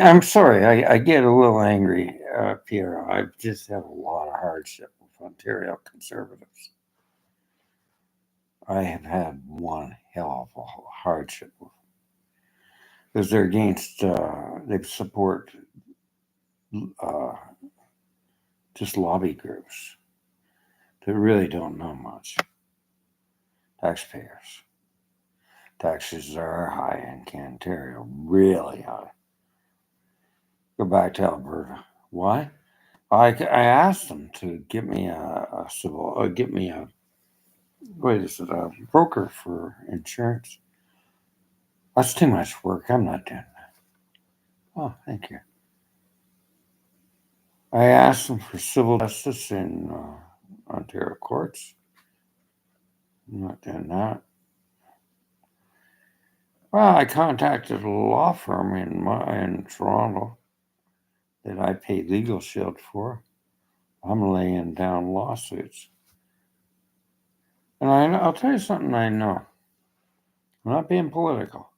I'm sorry, I get a little angry, Pierre. I've just had a lot of hardship with Ontario Conservatives. I have had one hell of a hardship with because they're against, they support uh, just lobby groups that really don't know much. Taxpayers. Taxes are high in Ontario, really high. Go back to Alberta. Why? I asked them to get me a civil, get me a, what is it, a broker for insurance. That's too much work. I'm not doing that. Oh, thank you. I asked them for civil justice in Ontario courts. I'm not doing that. Well, I contacted a law firm in Toronto that I pay Legal Shield for. I'm laying down lawsuits. And I'll tell you something I know. I'm not being political.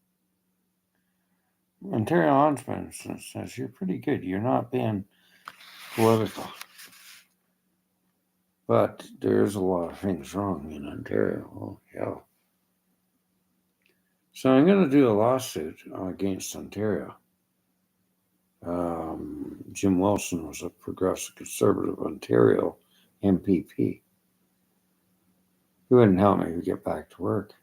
Ontario Ombudsman says you're pretty good. You're not being political. But there's a lot of things wrong in Ontario. Oh, yeah. So I'm going to do a lawsuit against Ontario. Jim Wilson was a progressive conservative Ontario MPP. He wouldn't help me get back to work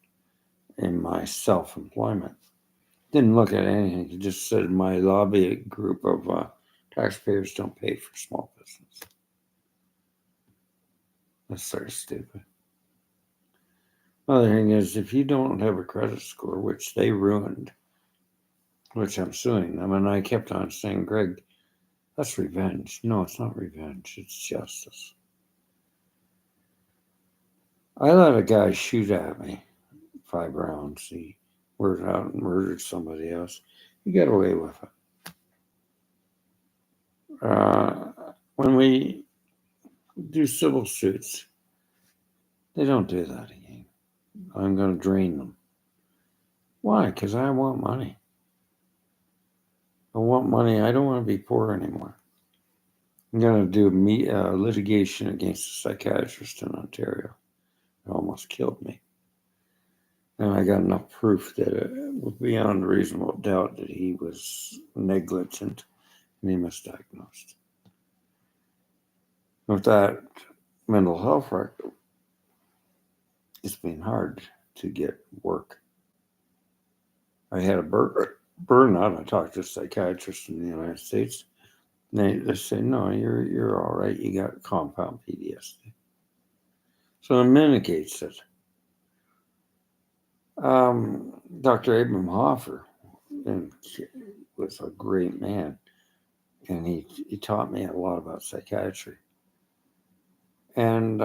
in my self-employment. Didn't look at anything. He just said my lobby group of taxpayers don't pay for small business. That's sort of stupid. Other thing is, if you don't have a credit score, which they ruined, which I'm suing them, and I kept on saying, Greg, that's revenge. No, it's not revenge. It's justice. I let a guy shoot at me 5 rounds. He went out and murdered somebody else. He got away with it. When we do civil suits, they don't do that again. I'm going to drain them. Why? Because I want money. I want money. I don't want to be poor anymore. I'm going to do litigation against a psychiatrist in Ontario. It almost killed me. And I got enough proof that it was beyond reasonable doubt that he was negligent and he misdiagnosed. With that mental health record, it's been hard to get work. I had a burnout. I talked to a psychiatrist in the United States. They say, no, you're all right. You got compound PTSD. So it mitigates it. Dr. Abram Hoffer was a great man, and he taught me a lot about psychiatry. And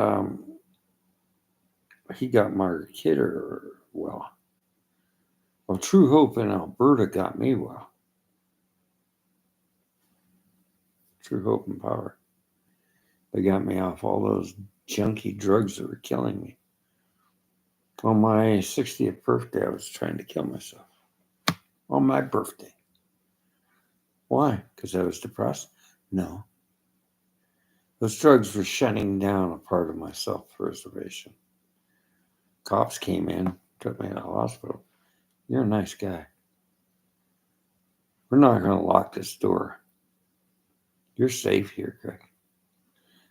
he got Margaret Kidder well. Well, True Hope in Alberta got me well. True Hope and Power. They got me off all those junky drugs that were killing me. On my 60th birthday, I was trying to kill myself. On my birthday. Why? Because I was depressed? No. Those drugs were shutting down a part of my self-preservation. Cops came in, took me to the hospital. You're a nice guy. We're not going to lock this door. You're safe here, Greg.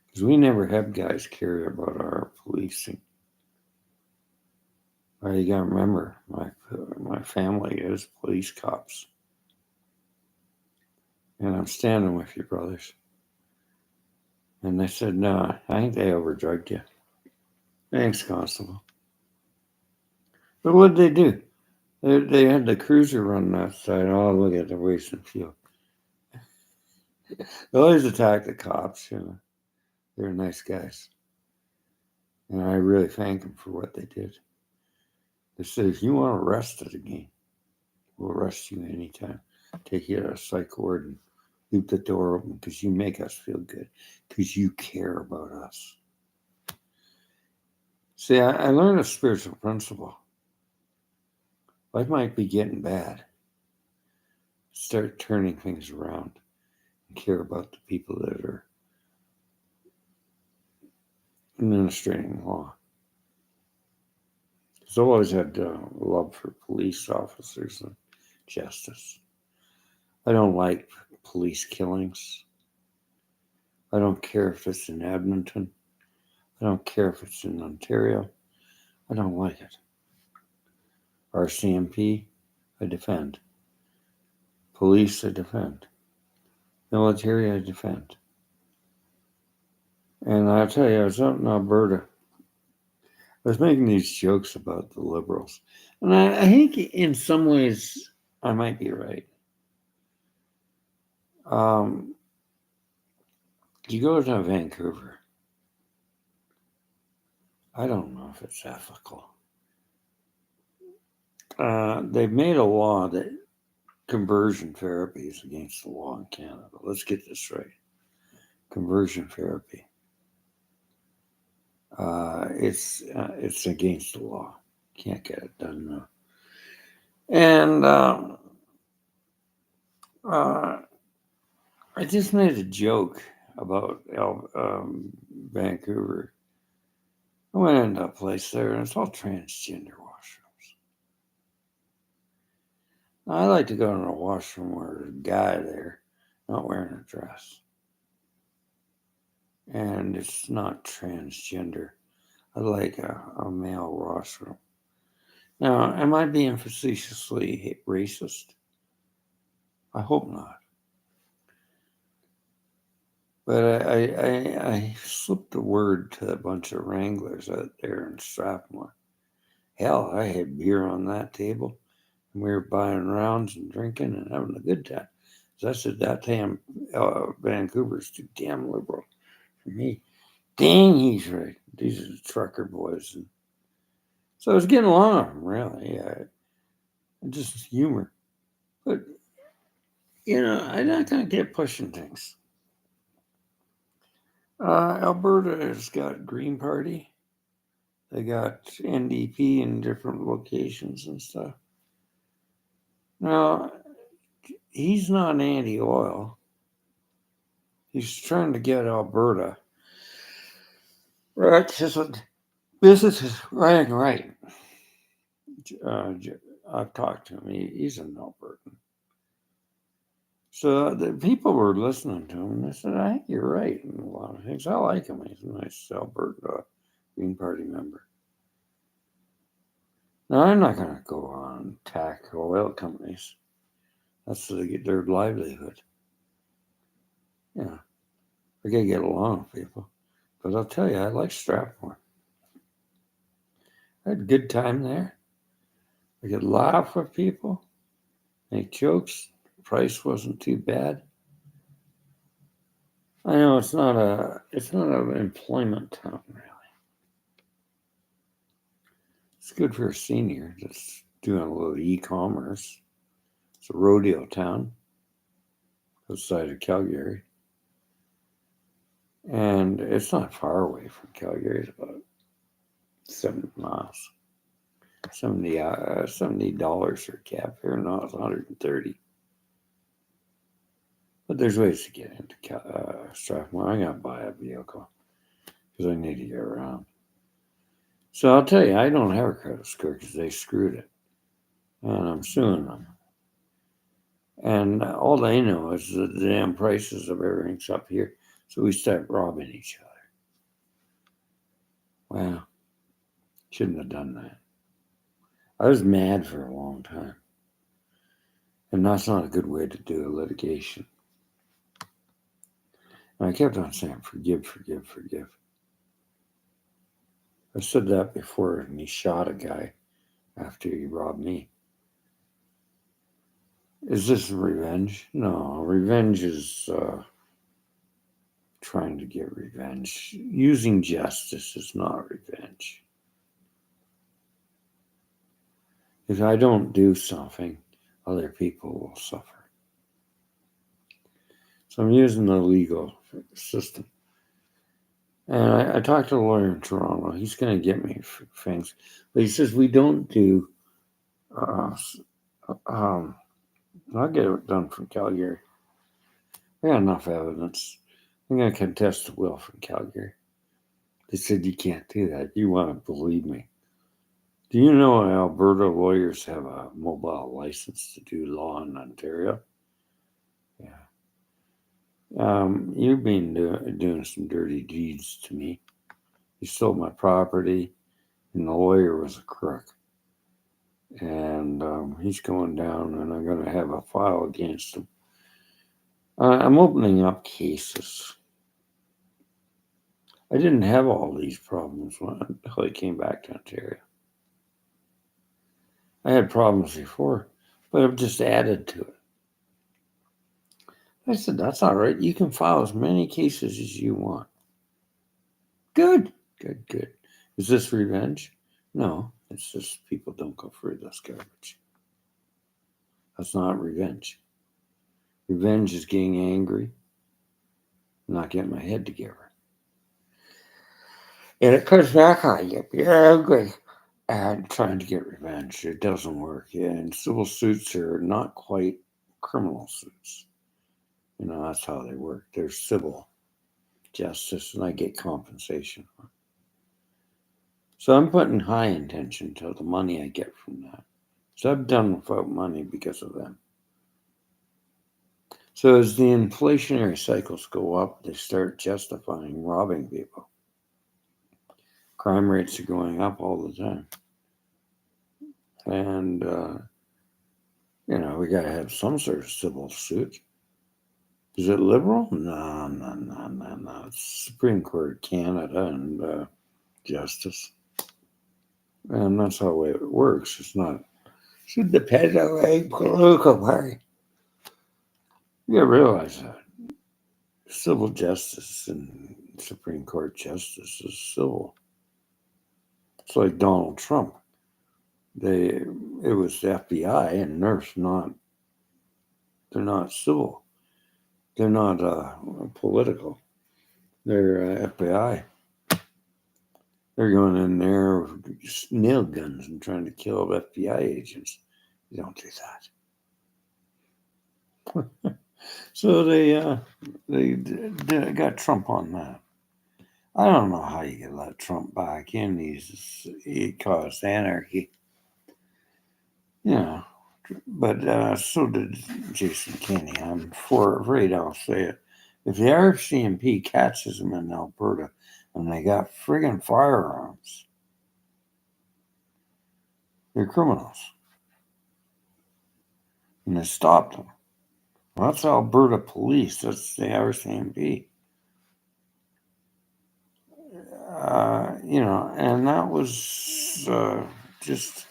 Because we never have guys care about our policing. You got to remember, my family is police cops. And I'm standing with you, brothers. And they said, no, I think they overdrugged you. Thanks, Constable. But what did they do? They had the cruiser running outside. Oh, look at the wasting fuel. They always attack the cops. You know, they're nice guys. And I really thank them for what they did. They said, if you want arrested again, we'll arrest you anytime. Take you to a psych ward and leave the door open because you make us feel good, because you care about us. See, I learned a spiritual principle. Life might be getting bad, start turning things around and care about the people that are administrating law. Because I've always had love for police officers and justice. I don't like police killings. I don't care if it's in Edmonton. I don't care if it's in Ontario. I don't like it. RCMP, I defend. Police, I defend. Military, I defend. And I'll tell you, I was out in Alberta. I was making these jokes about the Liberals. And I think in some ways I might be right. You go to Vancouver. I don't know if it's ethical. They've made a law that conversion therapy is against the law in Canada. Let's get this right. Conversion therapy. It's against the law. Can't get it done now. And I just made a joke about Vancouver. I went into a place there, and it's all transgender washrooms. Now, I like to go in a washroom where there's a guy there not wearing a dress. And it's not transgender. I like a male washroom. Now, am I being facetiously racist? I hope not. But I slipped a word to a bunch of Wranglers out there in Strathmore. Hell, I had beer on that table, and we were buying rounds and drinking and having a good time. So I said, that damn Vancouver's too damn liberal for me. Dang, he's right. These are the trucker boys. And so I was getting along with them, really. Just humor. But, I'm not going to get pushing things. Alberta has got Green Party. They got NDP in different locations and stuff. Now, he's not anti-oil. He's trying to get Alberta. Right, business is running right. I've talked to him. He's an Albertan. So the people were listening to him, and they said, I think you're right in a lot of things. I like him. He's a nice Alberta Green Party member. Now, I'm not going to go on and attack oil companies. That's their livelihood. Yeah. I got to get along with people. But I'll tell you, I like Strathmore. I had a good time there. I could laugh with people, make jokes. The price wasn't too bad. I know it's not an employment town, really. It's good for a senior that's doing a little e-commerce. It's a rodeo town outside of Calgary. And it's not far away from Calgary. It's about 7 miles. $70 for a cab fare. No, it's $130. But there's ways to get into Strathmore. I'm going to buy a vehicle because I need to get around. So I'll tell you, I don't have a credit score because they screwed it. And I'm suing them. And all they know is that the damn prices of everything's up here. So we start robbing each other. Well, shouldn't have done that. I was mad for a long time. And that's not a good way to do a litigation. And I kept on saying, forgive, forgive, forgive. I said that before, and he shot a guy after he robbed me. Is this revenge? No, revenge is trying to get revenge. Using justice is not revenge. If I don't do something, other people will suffer. So I'm using the legal system. And I talked to a lawyer in Toronto. He's going to get me things. But he says we don't do I'll get it done from Calgary. I got enough evidence. I'm going to contest the will from Calgary. They said you can't do that. You want to believe me. Do you know Alberta lawyers have a mobile license to do law in Ontario? Yeah. You've been doing some dirty deeds to me. You stole my property, and the lawyer was a crook. And he's going down, and I'm going to have a file against him. I'm opening up cases. I didn't have all these problems until I came back to Ontario. I had problems before, but I've just added to it. I said, that's all right. You can file as many cases as you want. Good. Is this revenge? No, it's just people don't go for this garbage. That's not revenge. Revenge is getting angry, not getting my head together. And it comes back on you. You're angry and trying to get revenge. It doesn't work. Yeah, and civil suits are not quite criminal suits. You know, that's how they work. They're civil justice, and I get compensation. So I'm putting high intention to the money I get from that. So I've done without money because of them. So as the inflationary cycles go up, they start justifying robbing people. Crime rates are going up all the time. And, you know, we got to have some sort of civil suit. Is it liberal? No. It's Supreme Court of Canada and justice. And that's how it works. It's not, should depend on a political party. You gotta realize that. Civil justice and Supreme Court justice is civil. It's like Donald Trump. It was the FBI and NERF, they're not civil. They're not political. They're FBI. They're going in there with nail guns and trying to kill FBI agents. You don't do that. So they got Trump on that. I don't know how you can let Trump back in. He caused anarchy. You know, but so did Jason Kenney. I'm afraid I'll say it. If the RCMP catches him in Alberta and they got friggin' firearms, they're criminals. And they stopped them. Well, that's Alberta police. That's the RCMP. You know, and that was just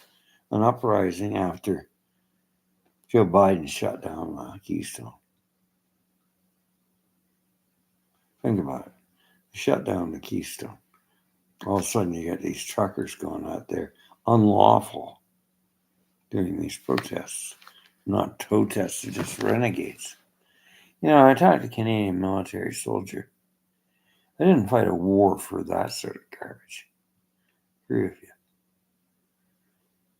an uprising after Joe Biden shut down Keystone. Think about it. Shut down the Keystone. All of a sudden, you got these truckers going out there, unlawful, doing these protests. Not protests, they're just renegades. You know, I talked to a Canadian military soldier. I didn't fight a war for that sort of garbage. I agree with you.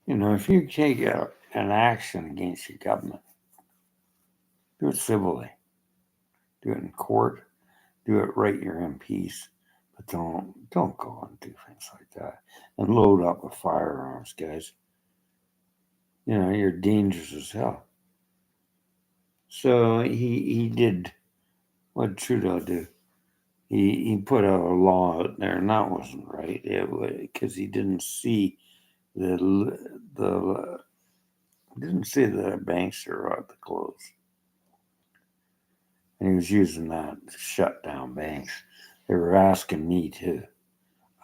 You know, if you take an action against your government, do it civilly. Do it in court. Do it right in your MPs. But don't go and do things like that. And load up with firearms, guys. You know, you're dangerous as hell. So he did what Trudeau did. He put a law out there, and that wasn't right. Because he didn't see the banks are about to close, and he was using that to shut down banks. They were asking me too.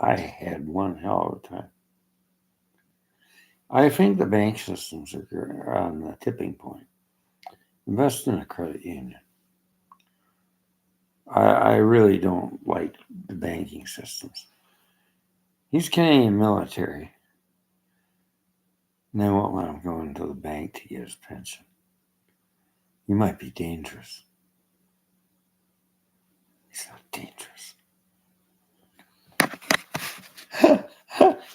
I had one hell of a time. I think the bank systems are on the tipping point. Invest in a credit union. I really don't like the banking systems. He's Canadian military. And they won't let him go into the bank to get his pension. He might be dangerous. He's not dangerous.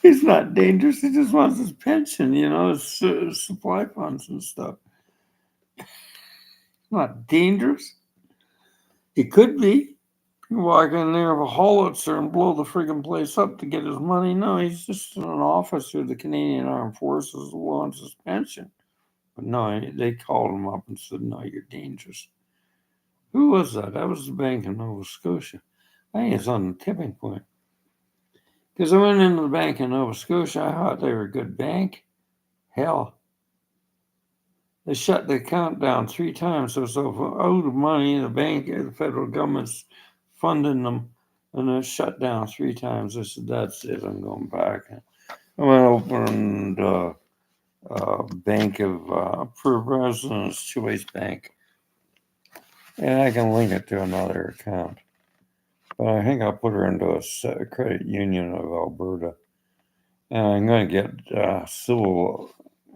He's not dangerous. He just wants his pension, you know, his supply funds and stuff. Not dangerous. He could be. He walk in there with a howitzer and blow the friggin' place up to get his money. No, he's just an officer of the Canadian Armed Forces who wants his pension. But no, they called him up and said, no, you're dangerous. Who was that? That was the Bank of Nova Scotia. I think it's on the tipping point. Because I went into the Bank of Nova Scotia, I thought they were a good bank. Hell, they shut the account down 3 times. So owed money, the bank, the federal government's funding them, and it shut down 3 times. I said, that's it, I'm going back. I went opened Bank of President's Choice Bank, and I can link it to another account. But I think I'll put her into a credit union of Alberta, and I'm going to get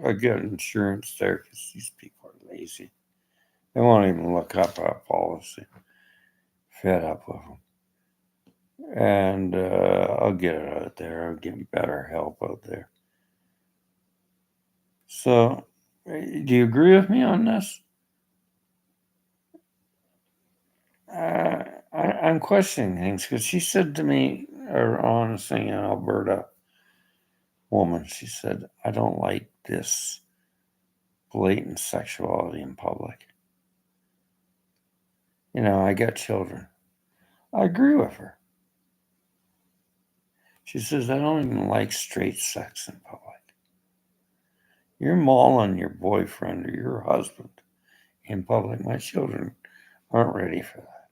I get insurance there because these people are lazy. They won't even look up our policy. Fed up with them, and I'll get it out there. I'll get better help out there. So, do you agree with me on this? I'm questioning things because she said to me, or on a thing in Alberta woman, she said, I don't like this blatant sexuality in public. You know, I got children. I agree with her. She says, I don't even like straight sex in public. You're mauling your boyfriend or your husband in public. My children aren't ready for that.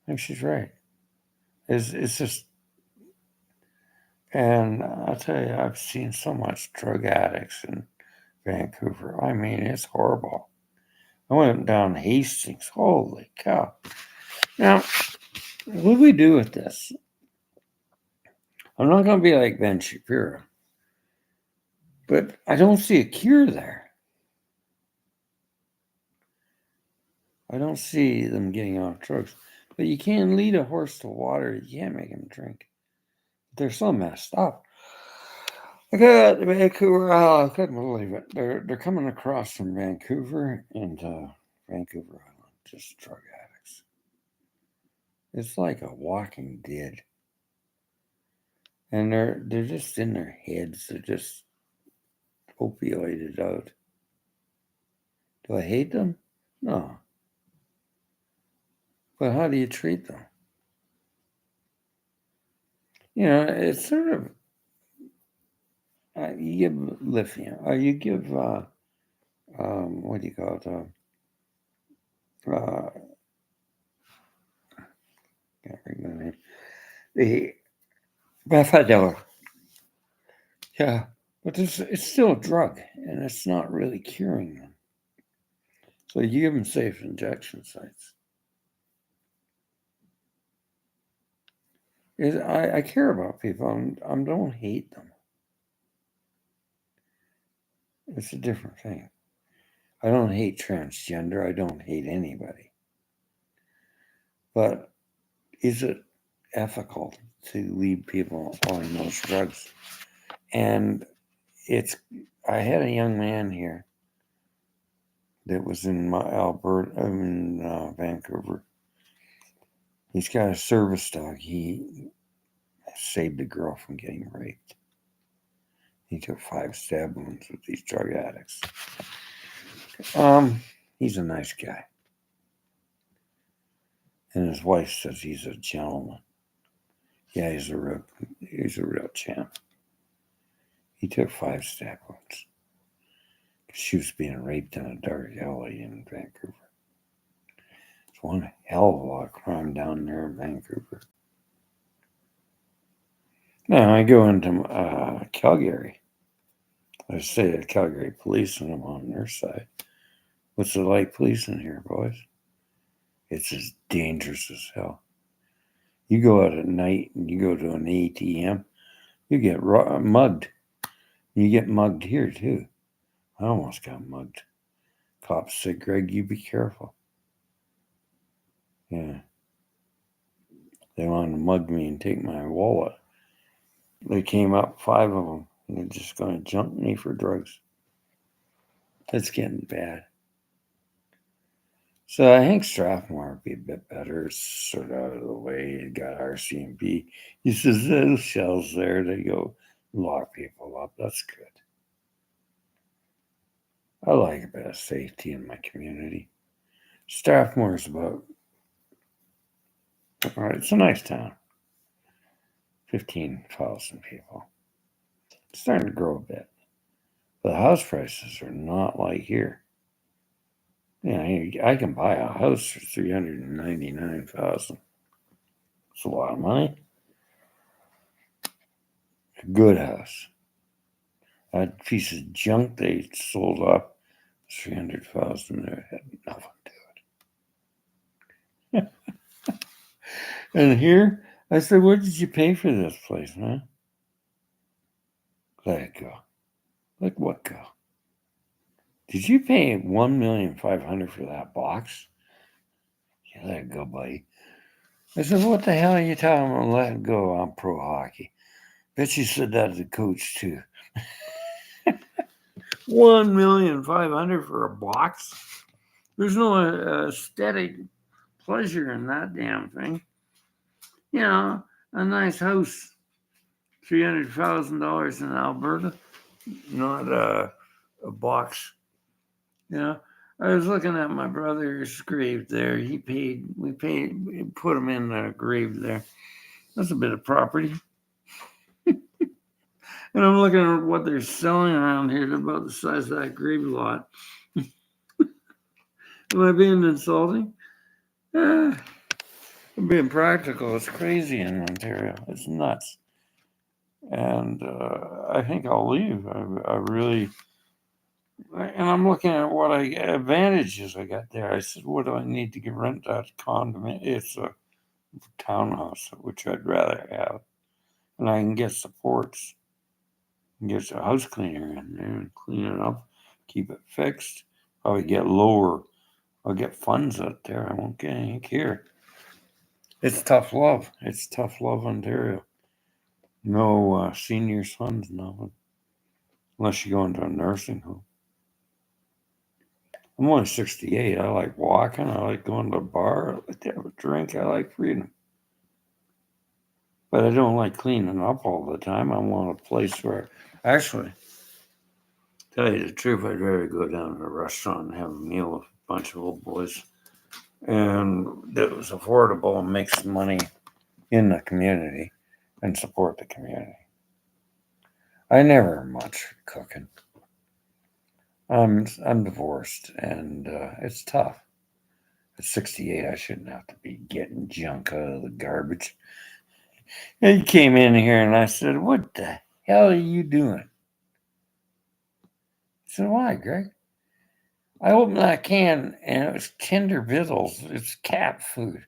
I think she's right. It's just, and I'll tell you, I've seen so much drug addicts in Vancouver. I mean, it's horrible. I went down Hastings. Holy cow. Now, what do we do with this? I'm not going to be like Ben Shapiro, but I don't see a cure there. I don't see them getting off drugs. But you can't lead a horse to water. You can't make him drink. They're so messed up. I got Vancouver. Oh, I couldn't believe it. They're coming across from Vancouver into Vancouver Island, just drug addicts. It's like a Walking Dead, and they're just in their heads. They're just opioided out. Do I hate them? No. But how do you treat them? You know, it's sort of you give lithium, or you give what do you call it? Can't remember the name. The Bethadone. Yeah, but it's still a drug, and it's not really curing them. So you give them safe injection sites. I care about people. I don't hate them. It's a different thing. I don't hate transgender. I don't hate anybody. But is it ethical to leave people on those drugs? And I had a young man here that was in Vancouver. He's got a service dog. He saved a girl from getting raped. He took 5 stab wounds with these drug addicts. He's a nice guy. And his wife says he's a gentleman. Yeah, he's a real champ. He took 5 stab wounds. She was being raped in a dark alley in Vancouver. It's one hell of a lot of crime down there in Vancouver. Now I go into Calgary. I say the Calgary police, and I'm on their side. What's it like policing here, boys? It's as dangerous as hell. You go out at night and you go to an ATM, you get mugged. You get mugged here too. I almost got mugged. Cops said, Greg, you be careful. Yeah. They wanted to mug me and take my wallet. They came up, 5 of them, and they're just going to jump me for drugs. That's getting bad. So I think Strathmore would be a bit better. It's sort of out of the way. You got RCMP. He says those shells there, they go lock people up. That's good. I like a bit of safety in my community. Strathmore's about, all right, it's a nice town. 15,000 people. It's starting to grow a bit. But the house prices are not like here. I can buy a house for 399,000. It's a lot of money. A good house. That piece of junk they sold off 300,000. There had nothing to it. And here, I said, "What did you pay for this place, man?" Let it go. Let what go? Did you pay $1,500,000 for that box? Yeah, let it go, buddy. I said, "What the hell are you talking about? Let it go on pro hockey." Bet you said that as a coach too. $1,500,000 for a box. There's no aesthetic pleasure in that damn thing. A nice house, $300,000 in Alberta, not a box. I was looking at my brother's grave there. We put him in a grave there. That's a bit of property. And I'm looking at what they're selling around here. They're about the size of that grave lot. Am I being insulting? I'm being practical. It's crazy in Ontario. It's nuts. And I think I'll leave. I really, and I'm looking at what advantages I got there. I said, what do I need to rent that condominium? It's a townhouse, which I'd rather have. And I can get supports. Get a house cleaner in there and clean it up, keep it fixed. Probably get lower. I'll get funds out there. I won't get anything here. It's tough love. It's tough love, Ontario. No seniors funds, nothing. Unless you go into a nursing home. I'm only 68. I like walking. I like going to a bar. I like to have a drink. I like freedom. But I don't like cleaning up all the time. I want a place where, actually, tell you the truth, I'd rather go down to a restaurant and have a meal with a bunch of old boys. And that was affordable and makes money in the community and support the community. I never much cooking. I'm divorced and it's tough. At 68, I shouldn't have to be getting junk out of the garbage. And he came in here and I said, "What the hell are you doing?" He said, "Why, Greg?" I opened that can and it was Kinder Biddles. It's cat food.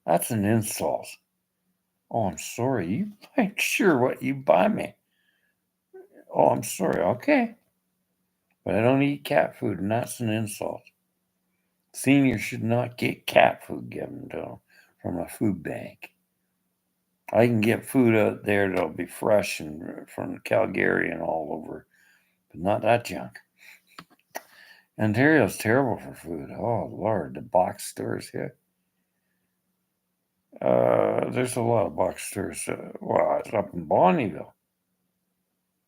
That's an insult. "Oh, I'm sorry. You make sure what you buy me." "Oh, I'm sorry." "Okay. But I don't eat cat food, and that's an insult. Seniors should not get cat food given to them from a food bank. I can get food out there that'll be fresh and from Calgary and all over, but not that junk." Ontario's terrible for food. Oh, Lord, the box stores here. There's a lot of box stores. It's up in Bonnyville.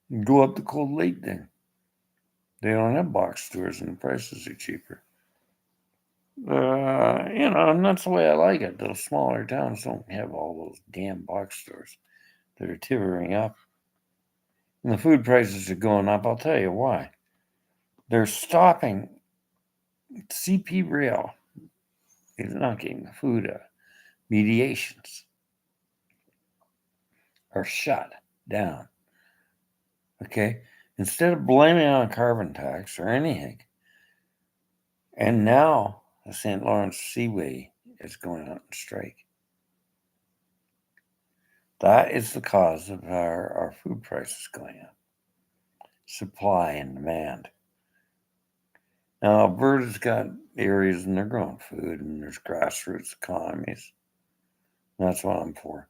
You go up the Cold Lake then. They don't have box stores and the prices are cheaper. And that's the way I like it. Those smaller towns don't have all those damn box stores that are tearing up. And the food prices are going up. I'll tell you why. They're stopping. CP Rail is knocking the food out. Mediations are shut down. Okay? Instead of blaming on carbon tax or anything. And now the St. Lawrence Seaway is going on strike. That is the cause of our food prices going up. Supply and demand. Now, Alberta's got areas and they're growing food and there's grassroots economies. That's what I'm for.